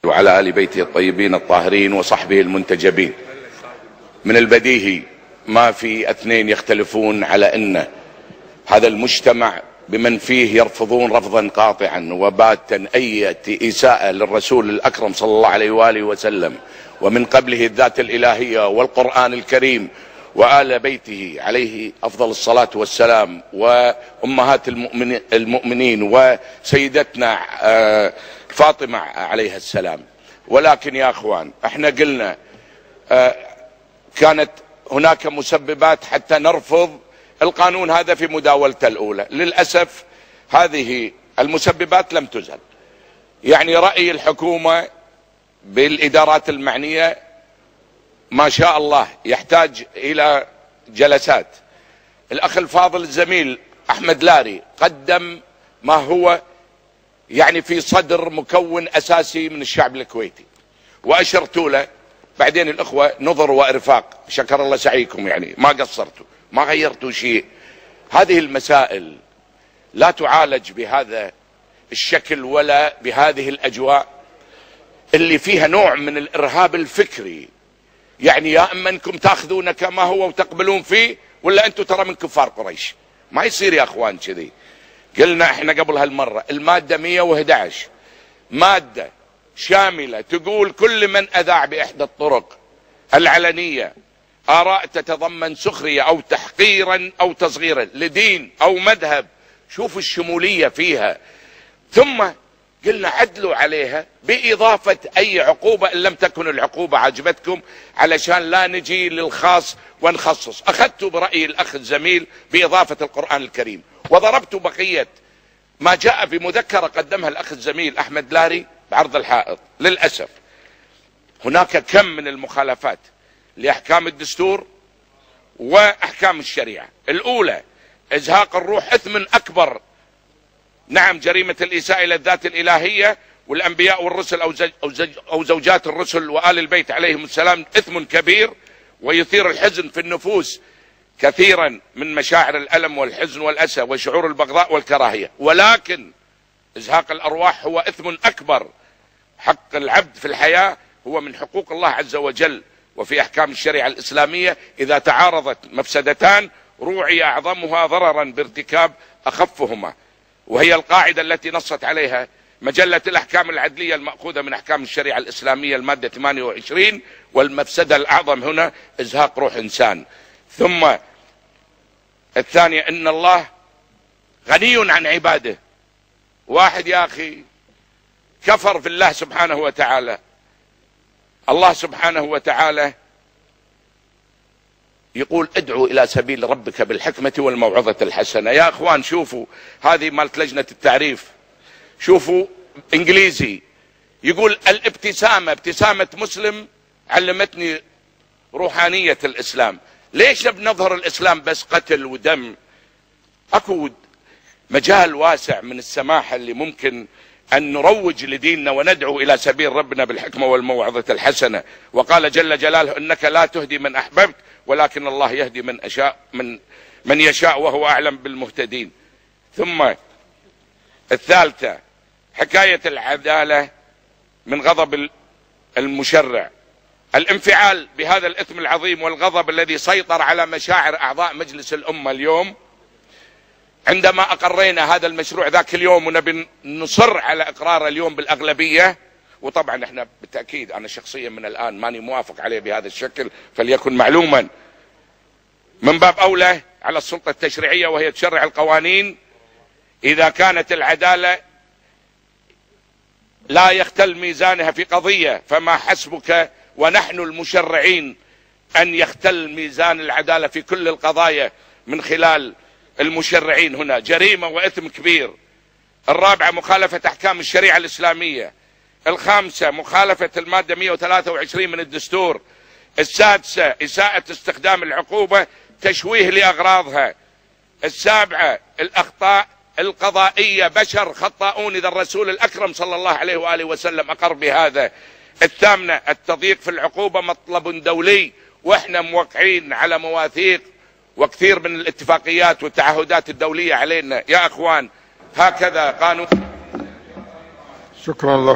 وعلى آل بيته الطيبين الطاهرين وصحبه المنتجبين. من البديهي ما في اثنين يختلفون على أن هذا المجتمع بمن فيه يرفضون رفضا قاطعا وباتا أي إساءة للرسول الأكرم صلى الله عليه وآله وسلم، ومن قبله الذات الإلهية والقرآن الكريم وآل بيته عليه أفضل الصلاة والسلام وأمهات المؤمنين وسيدتنا فاطمة عليها السلام. ولكن يا أخوان احنا قلنا كانت هناك مسببات حتى نرفض القانون هذا في مداولته الأولى. للأسف هذه المسببات لم تزل. يعني رأي الحكومة بالإدارات المعنية ما شاء الله يحتاج إلى جلسات. الأخ الفاضل الزميل أحمد لاري قدم ما هو يعني في صدر مكون أساسي من الشعب الكويتي وأشرت له. بعدين الأخوة نظر وإرفاق، شكر الله سعيكم، يعني ما قصرتوا ما غيرتوا شيء. هذه المسائل لا تعالج بهذا الشكل ولا بهذه الأجواء اللي فيها نوع من الإرهاب الفكري. يعني يا اما انكم تاخذونه كما هو وتقبلون فيه، ولا انتم ترى من كفار قريش. ما يصير يا اخوان كذي. قلنا احنا قبل هالمره الماده 111 ماده شامله تقول كل من اذاع باحدى الطرق العلنيه اراء تتضمن سخريه او تحقيرا او تصغيرا لدين او مذهب، شوفوا الشموليه فيها. ثم قلنا عدلوا عليها بإضافة أي عقوبة إن لم تكن العقوبة عجبتكم، علشان لا نجي للخاص ونخصص. أخذت برأي الأخ الزميل بإضافة القرآن الكريم، وضربت بقية ما جاء في مذكرة قدمها الأخ الزميل أحمد لاري بعرض الحائط. للأسف هناك كم من المخالفات لأحكام الدستور وأحكام الشريعة. الأولى إزهاق الروح، إثم أكبر. نعم، جريمة الإساءة إلى الذات الإلهية والأنبياء والرسل أو زوجات الرسل وآل البيت عليهم السلام إثم كبير ويثير الحزن في النفوس كثيرا من مشاعر الألم والحزن والأسى وشعور البغضاء والكراهية. ولكن إزهاق الأرواح هو إثم أكبر. حق العبد في الحياة هو من حقوق الله عز وجل، وفي أحكام الشريعة الإسلامية إذا تعارضت مفسدتان روعي أعظمها ضررا بارتكاب أخفهما، وهي القاعدة التي نصت عليها مجلة الأحكام العدلية المأخوذة من أحكام الشريعة الإسلامية المادة 28. والمفسدة الأعظم هنا إزهاق روح إنسان. ثم الثانية إن الله غني عن عباده. واحد يا أخي كفر في الله سبحانه وتعالى. الله سبحانه وتعالى يقول ادعوا إلى سبيل ربك بالحكمة والموعظة الحسنة. يا أخوان شوفوا هذه مالت لجنة التعريف، شوفوا إنجليزي يقول الابتسامة ابتسامة مسلم علمتني روحانية الإسلام. ليش بنظهر الإسلام بس قتل ودم؟ أكو مجال واسع من السماحة اللي ممكن أن نروج لديننا وندعو إلى سبيل ربنا بالحكمة والموعظة الحسنة. وقال جل جلاله إنك لا تهدي من أحببت ولكن الله يهدي من يشاء وهو أعلم بالمهتدين. ثم الثالثة حكاية العدالة من غضب المشرع، الانفعال بهذا الإثم العظيم والغضب الذي سيطر على مشاعر أعضاء مجلس الأمة اليوم عندما أقرينا هذا المشروع ذاك اليوم، ونبي نصر على إقراره اليوم بالأغلبية. وطبعا احنا بالتأكيد أنا شخصيا من الآن ماني موافق عليه بهذا الشكل، فليكن معلوما. من باب أولى على السلطة التشريعية وهي تشرع القوانين إذا كانت العدالة لا يختل ميزانها في قضية، فما حسبك ونحن المشرعين أن يختل ميزان العدالة في كل القضايا من خلال المشرعين. هنا جريمة وإثم كبير. الرابعة مخالفة أحكام الشريعة الإسلامية. الخامسة مخالفة المادة 123 من الدستور. السادسة إساءة استخدام العقوبة تشويه لأغراضها. السابعة الأخطاء القضائية، بشر خطاؤون إذا الرسول الأكرم صلى الله عليه وآله وسلم أقر بهذا. الثامنة التضييق في العقوبة مطلب دولي، وإحنا موقعين على مواثيق وكثير من الاتفاقيات والتعهدات الدولية علينا. يا أخوان هكذا قانون. شكرا الله.